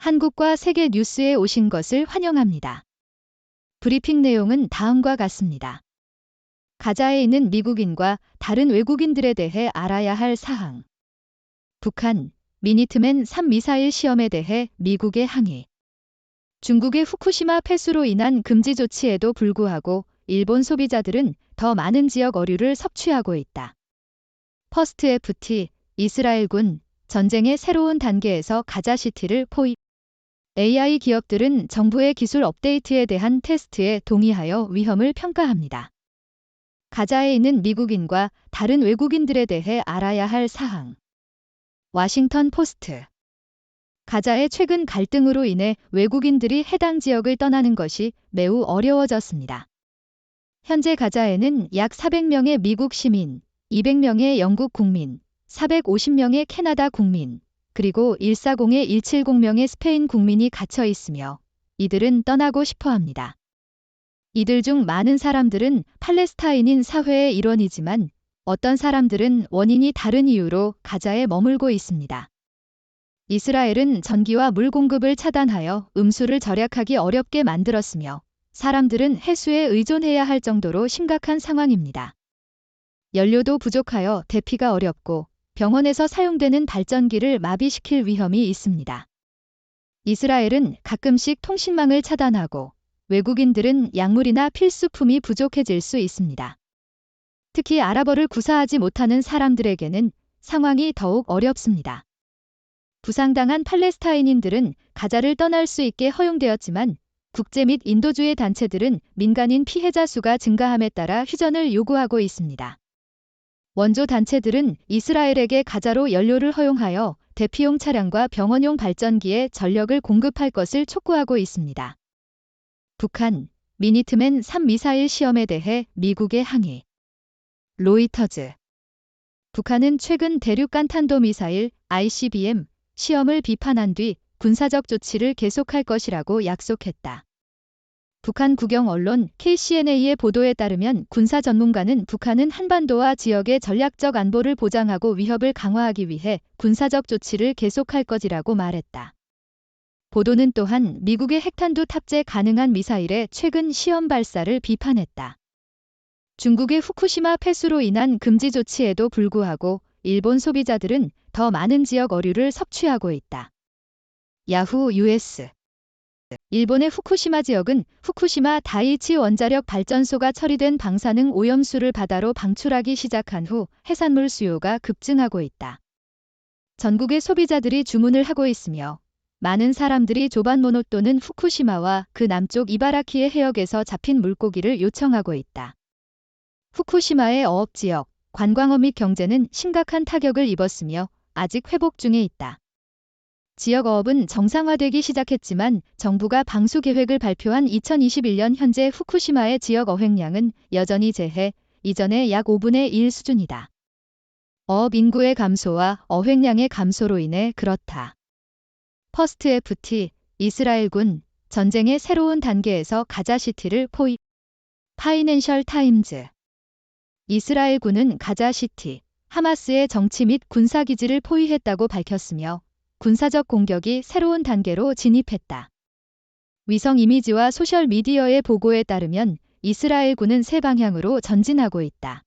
한국과 세계 뉴스에 오신 것을 환영합니다. 브리핑 내용은 다음과 같습니다. 가자에 있는 미국인과 다른 외국인들에 대해 알아야 할 사항. 북한, 미니트맨 3 미사일 시험에 대해 미국의 항의. 중국의 후쿠시마 폐수로 인한 금지 조치에도 불구하고 일본 소비자들은 더 많은 지역 어류를 섭취하고 있다. 퍼스트 FT, 이스라엘군, 전쟁의 새로운 단계에서 가자시티를 포입. AI 기업들은 정부의 기술 업데이트에 대한 테스트에 동의하여 위험을 평가합니다. 가자에 있는 미국인과 다른 외국인들에 대해 알아야 할 사항. 워싱턴 포스트. 가자의 최근 갈등으로 인해 외국인들이 해당 지역을 떠나는 것이 매우 어려워졌습니다. 현재 가자에는 약 400명의 미국 시민, 200명의 영국 국민, 450명의 캐나다 국민, 그리고 140에 170명의 스페인 국민이 갇혀 있으며 이들은 떠나고 싶어 합니다. 이들 중 많은 사람들은 팔레스타인인 사회의 일원이지만 어떤 사람들은 원인이 다른 이유로 가자에 머물고 있습니다. 이스라엘은 전기와 물 공급을 차단하여 음수를 절약하기 어렵게 만들었으며 사람들은 해수에 의존해야 할 정도로 심각한 상황입니다. 연료도 부족하여 대피가 어렵고 병원에서 사용되는 발전기를 마비시킬 위험이 있습니다. 이스라엘은 가끔씩 통신망을 차단하고 외국인들은 약물이나 필수품이 부족해질 수 있습니다. 특히 아랍어를 구사하지 못하는 사람들에게는 상황이 더욱 어렵습니다. 부상당한 팔레스타인인들은 가자를 떠날 수 있게 허용되었지만 국제 및 인도주의 단체들은 민간인 피해자 수가 증가함에 따라 휴전을 요구하고 있습니다. 원조 단체들은 이스라엘에게 가자로 연료를 허용하여 대피용 차량과 병원용 발전기에 전력을 공급할 것을 촉구하고 있습니다. 북한, 미니트맨 3 미사일 시험에 대해 미국의 항의. 로이터즈. 북한은 최근 대륙간 탄도미사일 ICBM 시험을 비판한 뒤 군사적 조치를 계속할 것이라고 약속했다. 북한 국영 언론 KCNA의 보도에 따르면 군사 전문가는 북한은 한반도와 지역의 전략적 안보를 보장하고 위협을 강화하기 위해 군사적 조치를 계속할 것이라고 말했다. 보도는 또한 미국의 핵탄두 탑재 가능한 미사일의 최근 시험 발사를 비판했다. 중국의 후쿠시마 폐수로 인한 금지 조치에도 불구하고 일본 소비자들은 더 많은 지역 어류를 섭취하고 있다. 야후 US. 일본의 후쿠시마 지역은 후쿠시마 다이이치 원자력 발전소가 처리된 방사능 오염수를 바다로 방출하기 시작한 후 해산물 수요가 급증하고 있다. 전국의 소비자들이 주문을 하고 있으며 많은 사람들이 조반모노 또는 후쿠시마와 그 남쪽 이바라키의 해역에서 잡힌 물고기를 요청하고 있다. 후쿠시마의 어업지역, 관광업 및 경제는 심각한 타격을 입었으며 아직 회복 중에 있다. 지역 어업은 정상화되기 시작했지만 정부가 방수 계획을 발표한 2021년 현재 후쿠시마의 지역 어획량은 여전히 재해 이전의 약 5분의 1 수준이다. 어업 인구의 감소와 어획량의 감소로 인해 그렇다. 퍼스트 FT, 이스라엘군, 전쟁의 새로운 단계에서 가자시티를 포입. 파이낸셜 타임즈. 이스라엘군은 가자시티, 하마스의 정치 및 군사기지를 포위했다고 밝혔으며 군사적 공격이 새로운 단계로 진입했다. 위성 이미지와 소셜미디어의 보고에 따르면 이스라엘군은 세 방향으로 전진하고 있다.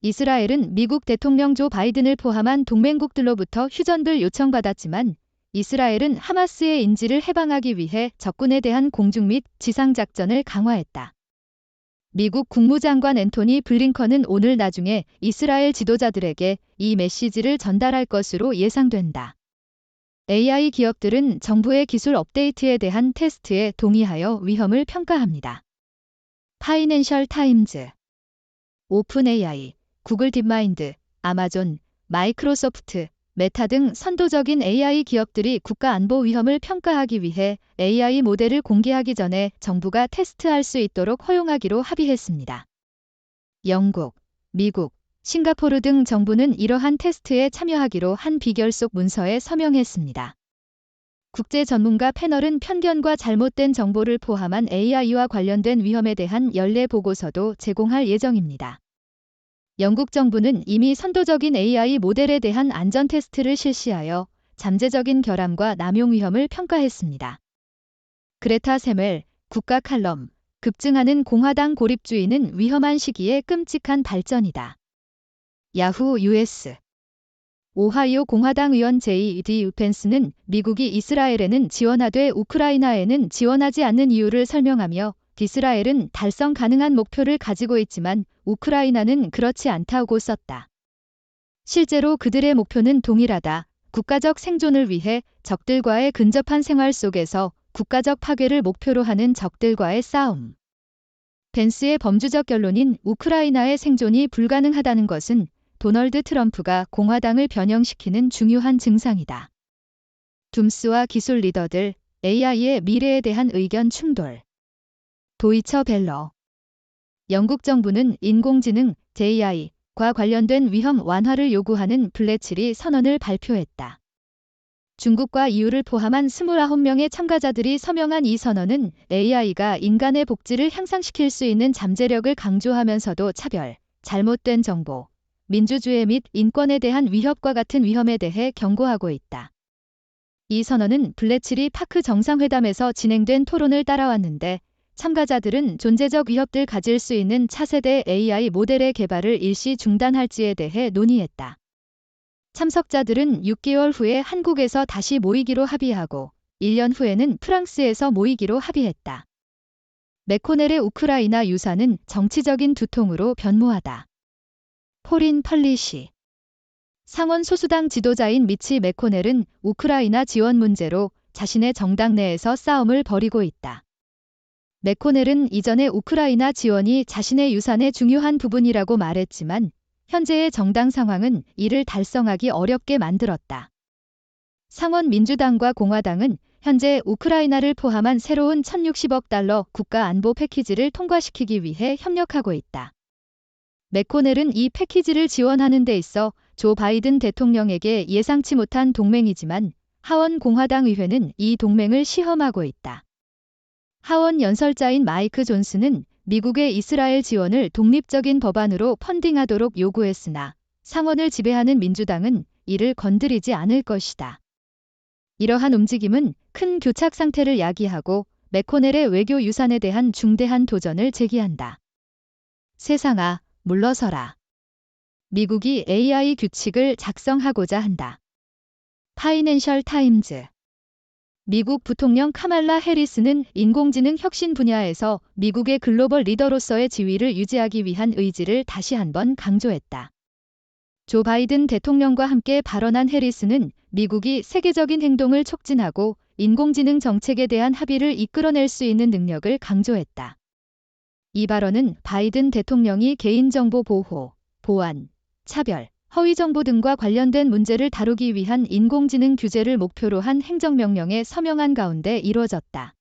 이스라엘은 미국 대통령 조 바이든을 포함한 동맹국들로부터 휴전을 요청받았지만 이스라엘은 하마스의 인지를 해방하기 위해 적군에 대한 공중 및 지상작전을 강화했다. 미국 국무장관 앤토니 블링컨은 오늘 나중에 이스라엘 지도자들에게 이 메시지를 전달할 것으로 예상된다. AI 기업들은 정부의 기술 업데이트에 대한 테스트에 동의하여 위험을 평가합니다. 파이낸셜 타임즈. 오픈 AI, 구글 딥마인드, 아마존, 마이크로소프트, 메타 등 선도적인 AI 기업들이 국가 안보 위험을 평가하기 위해 AI 모델을 공개하기 전에 정부가 테스트할 수 있도록 허용하기로 합의했습니다. 영국, 미국, 싱가포르 등 정부는 이러한 테스트에 참여하기로 한 비결속 문서에 서명했습니다. 국제 전문가 패널은 편견과 잘못된 정보를 포함한 AI와 관련된 위험에 대한 연례 보고서도 제공할 예정입니다. 영국 정부는 이미 선도적인 AI 모델에 대한 안전 테스트를 실시하여 잠재적인 결함과 남용 위험을 평가했습니다. 그레타 세멜, 국가 칼럼, 급증하는 공화당 고립주의는 위험한 시기에 끔찍한 발전이다. 야후 US 오하이오 공화당 의원 J.D. 펜스는 미국이 이스라엘에는 지원하되 우크라이나에는 지원하지 않는 이유를 설명하며 이스라엘은 달성 가능한 목표를 가지고 있지만 우크라이나는 그렇지 않다고 썼다. 실제로 그들의 목표는 동일하다. 국가적 생존을 위해 적들과의 근접한 생활 속에서 국가적 파괴를 목표로 하는 적들과의 싸움. 펜스의 범주적 결론인 우크라이나의 생존이 불가능하다는 것은 도널드 트럼프가 공화당을 변형시키는 중요한 증상이다. 둠스와 기술 리더들, AI의 미래에 대한 의견 충돌. 도이처 벨러. 영국 정부는 인공지능, AI과 관련된 위험 완화를 요구하는 블레칠이 선언을 발표했다. 중국과 EU를 포함한 29명의 참가자들이 서명한 이 선언은 AI가 인간의 복지를 향상시킬 수 있는 잠재력을 강조하면서도 차별, 잘못된 정보, 민주주의 및 인권에 대한 위협과 같은 위험에 대해 경고하고 있다. 이 선언은 블레칠이 파크 정상회담에서 진행된 토론을 따라왔는데 참가자들은 존재적 위협들 가질 수 있는 차세대 AI 모델의 개발을 일시 중단할지에 대해 논의했다. 참석자들은 6개월 후에 한국에서 다시 모이기로 합의하고 1년 후에는 프랑스에서 모이기로 합의했다. 맥코넬의 우크라이나 유사는 정치적인 두통으로 변모하다. 포린 펄리시. 상원 소수당 지도자인 미치 맥코넬은 우크라이나 지원 문제로 자신의 정당 내에서 싸움을 벌이고 있다. 맥코넬은 이전에 우크라이나 지원이 자신의 유산의 중요한 부분이라고 말했지만 현재의 정당 상황은 이를 달성하기 어렵게 만들었다. 상원 민주당과 공화당은 현재 우크라이나를 포함한 새로운 1,060억 달러 국가 안보 패키지를 통과시키기 위해 협력하고 있다. 맥코넬은 이 패키지를 지원하는 데 있어 조 바이든 대통령에게 예상치 못한 동맹이지만 하원 공화당 의회는 이 동맹을 시험하고 있다. 하원 연설자인 마이크 존슨은 미국의 이스라엘 지원을 독립적인 법안으로 펀딩하도록 요구했으나 상원을 지배하는 민주당은 이를 건드리지 않을 것이다. 이러한 움직임은 큰 교착 상태를 야기하고 맥코넬의 외교 유산에 대한 중대한 도전을 제기한다. 세상아, 물러서라. 미국이 AI 규칙을 작성하고자 한다. 파이낸셜 타임즈. 미국 부통령 카말라 해리스는 인공지능 혁신 분야에서 미국의 글로벌 리더로서의 지위를 유지하기 위한 의지를 다시 한번 강조했다. 조 바이든 대통령과 함께 발언한 해리스는 미국이 세계적인 행동을 촉진하고 인공지능 정책에 대한 합의를 이끌어낼 수 있는 능력을 강조했다. 이 발언은 바이든 대통령이 개인정보 보호, 보안, 차별, 허위정보 등과 관련된 문제를 다루기 위한 인공지능 규제를 목표로 한 행정명령에 서명한 가운데 이뤄졌다.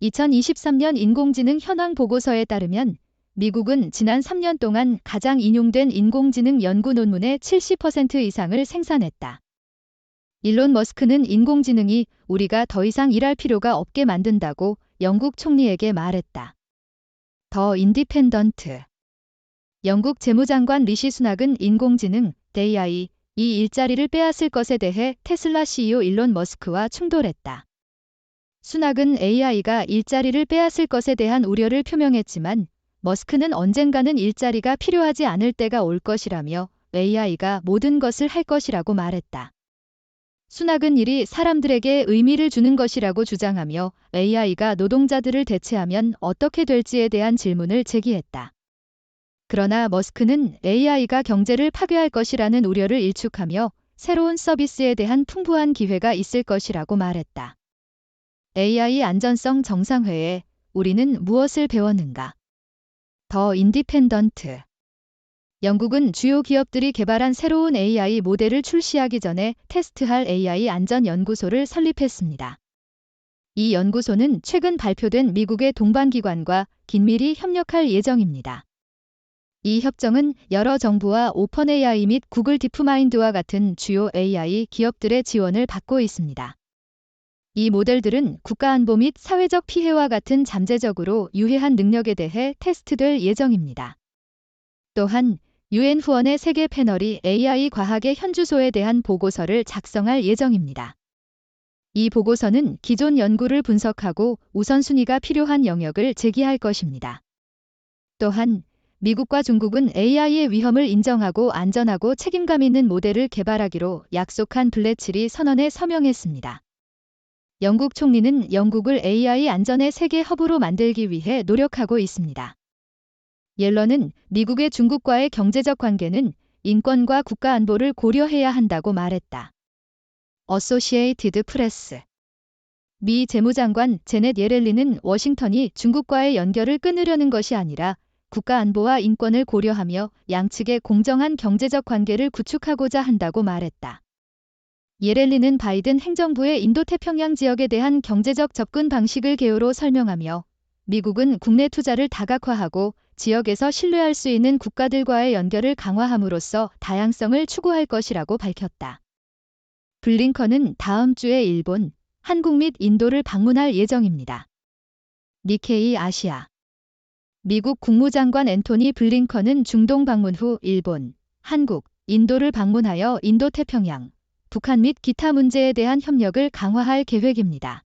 2023년 인공지능 현황 보고서에 따르면 미국은 지난 3년 동안 가장 인용된 인공지능 연구 논문의 70% 이상을 생산했다. 일론 머스크는 인공지능이 우리가 더 이상 일할 필요가 없게 만든다고 영국 총리에게 말했다. 더 인디펜던트. 영국 재무장관 리시 수낙은 인공지능, AI, 이 일자리를 빼앗을 것에 대해 테슬라 CEO 일론 머스크와 충돌했다. 수낙은 AI가 일자리를 빼앗을 것에 대한 우려를 표명했지만 머스크는 언젠가는 일자리가 필요하지 않을 때가 올 것이라며 AI가 모든 것을 할 것이라고 말했다. 수낙은 일이 사람들에게 의미를 주는 것이라고 주장하며 AI가 노동자들을 대체하면 어떻게 될지에 대한 질문을 제기했다. 그러나 머스크는 AI가 경제를 파괴할 것이라는 우려를 일축하며 새로운 서비스에 대한 풍부한 기회가 있을 것이라고 말했다. AI 안전성 정상회의, 우리는 무엇을 배웠는가? 더 인디펜던트. 영국은 주요 기업들이 개발한 새로운 AI 모델을 출시하기 전에 테스트할 AI 안전연구소를 설립했습니다. 이 연구소는 최근 발표된 미국의 동반기관과 긴밀히 협력할 예정입니다. 이 협정은 여러 정부와 오픈 AI 및 구글 딥마인드와 같은 주요 AI 기업들의 지원을 받고 있습니다. 이 모델들은 국가안보 및 사회적 피해와 같은 잠재적으로 유해한 능력에 대해 테스트될 예정입니다. 또한 UN 후원의 세계 패널이 AI 과학의 현주소에 대한 보고서를 작성할 예정입니다. 이 보고서는 기존 연구를 분석하고 우선순위가 필요한 영역을 제기할 것입니다. 또한 미국과 중국은 AI의 위험을 인정하고 안전하고 책임감 있는 모델을 개발하기로 약속한 블레츠리 선언에 서명했습니다. 영국 총리는 영국을 AI 안전의 세계 허브로 만들기 위해 노력하고 있습니다. 옐런은 미국의 중국과의 경제적 관계는 인권과 국가 안보를 고려해야 한다고 말했다. 어소시에이티드 프레스. 미 재무장관 제넷 예렐린은 워싱턴이 중국과의 연결을 끊으려는 것이 아니라 국가 안보와 인권을 고려하며 양측의 공정한 경제적 관계를 구축하고자 한다고 말했다. 예렐린은 바이든 행정부의 인도태평양 지역에 대한 경제적 접근 방식을 개요로 설명하며 미국은 국내 투자를 다각화하고 지역에서 신뢰할 수 있는 국가들과의 연결을 강화함으로써 다양성을 추구할 것이라고 밝혔다. 블링컨은 다음 주에 일본, 한국 및 인도를 방문할 예정입니다. 니케이 아시아. 미국 국무장관 앤토니 블링컨은 중동 방문 후 일본, 한국, 인도를 방문하여 인도태평양, 북한 및 기타 문제에 대한 협력을 강화할 계획입니다.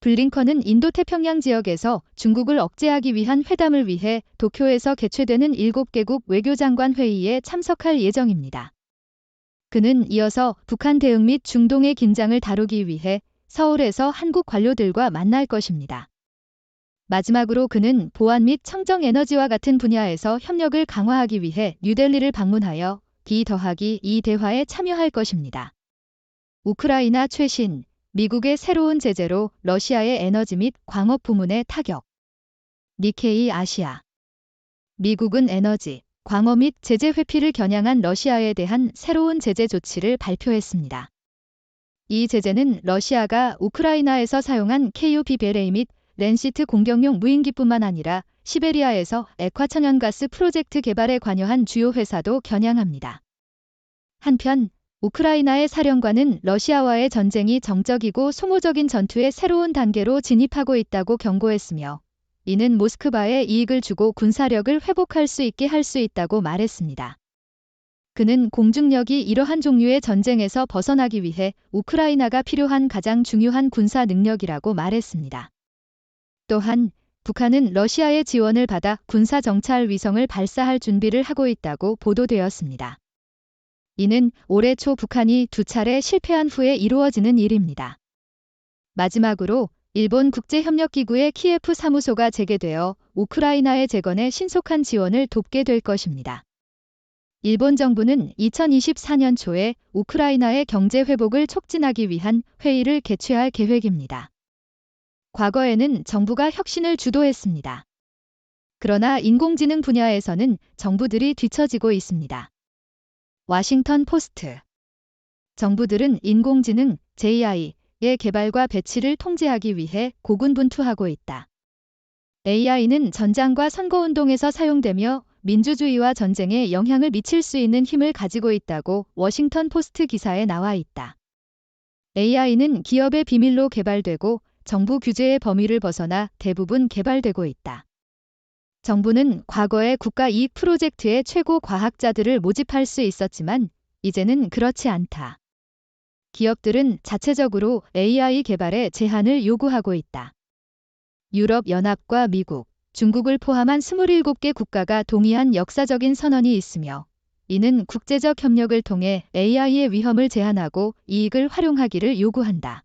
블링컨은 인도태평양 지역에서 중국을 억제하기 위한 회담을 위해 도쿄에서 개최되는 7개국 외교장관 회의에 참석할 예정입니다. 그는 이어서 북한 대응 및 중동의 긴장을 다루기 위해 서울에서 한국 관료들과 만날 것입니다. 마지막으로 그는 보안 및 청정 에너지와 같은 분야에서 협력을 강화하기 위해 뉴델리를 방문하여 D+2 대화에 참여할 것입니다. 우크라이나 최신, 미국의 새로운 제재로 러시아의 에너지 및 광업 부문에 타격. 니케이 아시아. 미국은 에너지, 광업 및 제재 회피를 겨냥한 러시아에 대한 새로운 제재 조치를 발표했습니다. 이 제재는 러시아가 우크라이나에서 사용한 KUBBLA 및 랜시트 공격용 무인기뿐만 아니라 시베리아에서 액화천연가스 프로젝트 개발에 관여한 주요 회사도 겨냥합니다. 한편 우크라이나의 사령관은 러시아와의 전쟁이 정적이고 소모적인 전투의 새로운 단계로 진입하고 있다고 경고했으며 이는 모스크바에 이익을 주고 군사력을 회복할 수 있게 할 수 있다고 말했습니다. 그는 공중력이 이러한 종류의 전쟁에서 벗어나기 위해 우크라이나가 필요한 가장 중요한 군사 능력이라고 말했습니다. 또한 북한은 러시아의 지원을 받아 군사 정찰 위성을 발사할 준비를 하고 있다고 보도되었습니다. 이는 올해 초 북한이 2차례 실패한 후에 이루어지는 일입니다. 마지막으로 일본 국제협력기구의 키예프 사무소가 재개되어 우크라이나의 재건에 신속한 지원을 돕게 될 것입니다. 일본 정부는 2024년 초에 우크라이나의 경제 회복을 촉진하기 위한 회의를 개최할 계획입니다. 과거에는 정부가 혁신을 주도했습니다. 그러나 인공지능 분야에서는 정부들이 뒤처지고 있습니다. 워싱턴 포스트. 정부들은 인공지능, AI의 개발과 배치를 통제하기 위해 고군분투하고 있다. AI는 전장과 선거운동에서 사용되며 민주주의와 전쟁에 영향을 미칠 수 있는 힘을 가지고 있다고 워싱턴 포스트 기사에 나와 있다. AI는 기업의 비밀로 개발되고 정부 규제의 범위를 벗어나 대부분 개발되고 있다. 정부는 과거에 국가 이익 프로젝트의 최고 과학자들을 모집할 수 있었지만 이제는 그렇지 않다. 기업들은 자체적으로 AI 개발에 제한을 요구하고 있다. 유럽연합과 미국, 중국을 포함한 27개 국가가 동의한 역사적인 선언이 있으며 이는 국제적 협력을 통해 AI의 위험을 제한하고 이익을 활용하기를 요구한다.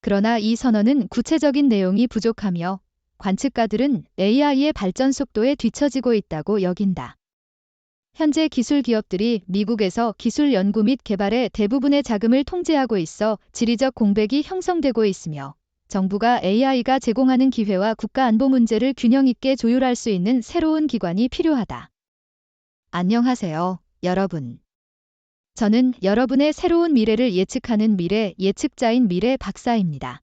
그러나 이 선언은 구체적인 내용이 부족하며 관측가들은 AI의 발전 속도에 뒤처지고 있다고 여긴다. 현재 기술 기업들이 미국에서 기술 연구 및 개발의 대부분의 자금을 통제하고 있어 지리적 공백이 형성되고 있으며 정부가 AI가 제공하는 기회와 국가 안보 문제를 균형 있게 조율할 수 있는 새로운 기관이 필요하다. 안녕하세요, 여러분. 저는 여러분의 새로운 미래를 예측하는 미래 예측자인 미래 박사입니다.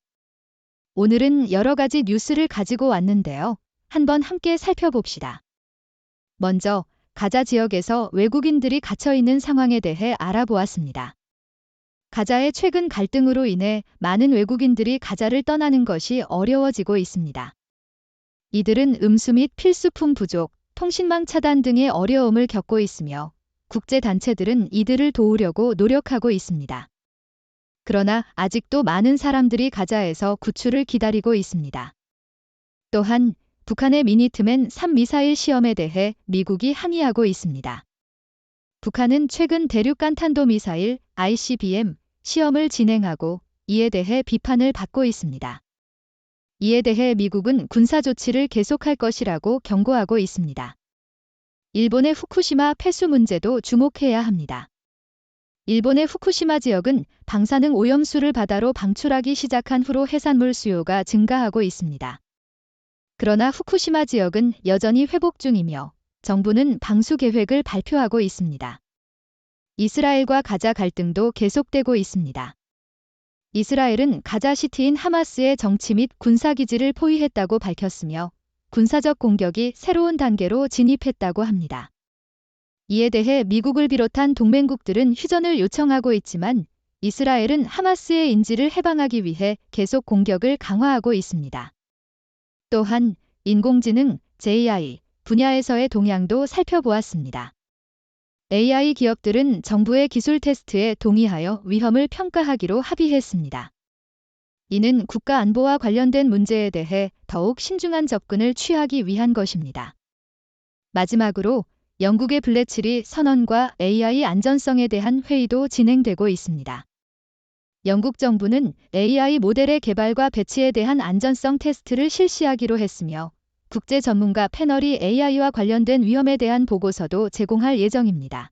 오늘은 여러 가지 뉴스를 가지고 왔는데요. 한번 함께 살펴봅시다. 먼저 가자 지역에서 외국인들이 갇혀 있는 상황에 대해 알아보았습니다. 가자의 최근 갈등으로 인해 많은 외국인들이 가자를 떠나는 것이 어려워지고 있습니다. 이들은 음수 및 필수품 부족, 통신망 차단 등의 어려움을 겪고 있으며 국제 단체들은 이들을 도우려고 노력하고 있습니다. 그러나 아직도 많은 사람들이 가자에서 구출을 기다리고 있습니다. 또한 북한의 미니트맨 3 미사일 시험에 대해 미국이 항의하고 있습니다. 북한은 최근 대륙간 탄도미사일 ICBM 시험을 진행하고 이에 대해 비판을 받고 있습니다. 이에 대해 미국은 군사 조치를 계속할 것이라고 경고하고 있습니다. 일본의 후쿠시마 폐수 문제도 주목해야 합니다. 일본의 후쿠시마 지역은 방사능 오염수를 바다로 방출하기 시작한 후로 해산물 수요가 증가하고 있습니다. 그러나 후쿠시마 지역은 여전히 회복 중이며 정부는 방수 계획을 발표하고 있습니다. 이스라엘과 가자 갈등도 계속되고 있습니다. 이스라엘은 가자시티인 하마스의 정치 및 군사기지를 포위했다고 밝혔으며 군사적 공격이 새로운 단계로 진입했다고 합니다. 이에 대해 미국을 비롯한 동맹국들은 휴전을 요청하고 있지만 이스라엘은 하마스의 인질을 해방하기 위해 계속 공격을 강화하고 있습니다. 또한 인공지능 (AI) 분야에서의 동향도 살펴보았습니다. AI 기업들은 정부의 기술 테스트에 동의하여 위험을 평가하기로 합의했습니다. 이는 국가 안보와 관련된 문제에 대해 더욱 신중한 접근을 취하기 위한 것입니다. 마지막으로 영국의 블래치리 선언과 AI 안전성에 대한 회의도 진행되고 있습니다. 영국 정부는 AI 모델의 개발과 배치에 대한 안전성 테스트를 실시하기로 했으며 국제 전문가 패널이 AI와 관련된 위험에 대한 보고서도 제공할 예정입니다.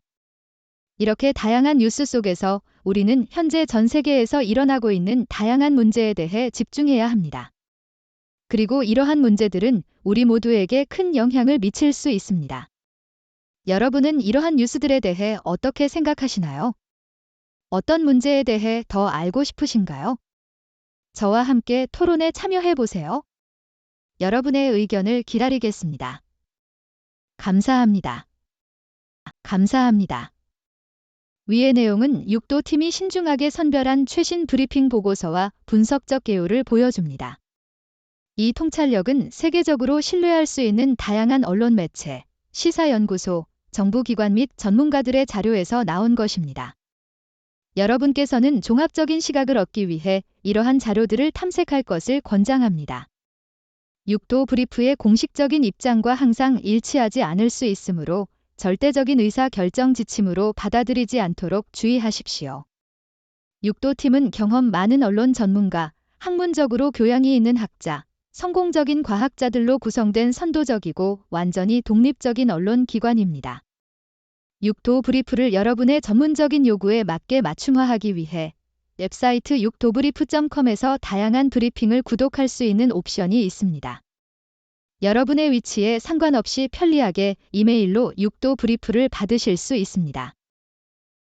이렇게 다양한 뉴스 속에서 우리는 현재 전 세계에서 일어나고 있는 다양한 문제에 대해 집중해야 합니다. 그리고 이러한 문제들은 우리 모두에게 큰 영향을 미칠 수 있습니다. 여러분은 이러한 뉴스들에 대해 어떻게 생각하시나요? 어떤 문제에 대해 더 알고 싶으신가요? 저와 함께 토론에 참여해 보세요. 여러분의 의견을 기다리겠습니다. 감사합니다. 감사합니다. 위의 내용은 6도 팀이 신중하게 선별한 최신 브리핑 보고서와 분석적 개요를 보여줍니다. 이 통찰력은 세계적으로 신뢰할 수 있는 다양한 언론 매체, 시사연구소, 정부기관 및 전문가들의 자료에서 나온 것입니다. 여러분께서는 종합적인 시각을 얻기 위해 이러한 자료들을 탐색할 것을 권장합니다. 6도 브리프의 공식적인 입장과 항상 일치하지 않을 수 있으므로 절대적인 의사 결정 지침으로 받아들이지 않도록 주의하십시오. 6도 팀은 경험 많은 언론 전문가, 학문적으로 교양이 있는 학자, 성공적인 과학자들로 구성된 선도적이고 완전히 독립적인 언론 기관입니다. 6도 브리프를 여러분의 전문적인 요구에 맞게 맞춤화하기 위해 웹사이트 6도브리프.com에서 다양한 브리핑을 구독할 수 있는 옵션이 있습니다. 여러분의 위치에 상관없이 편리하게 이메일로 6도 브리프를 받으실 수 있습니다.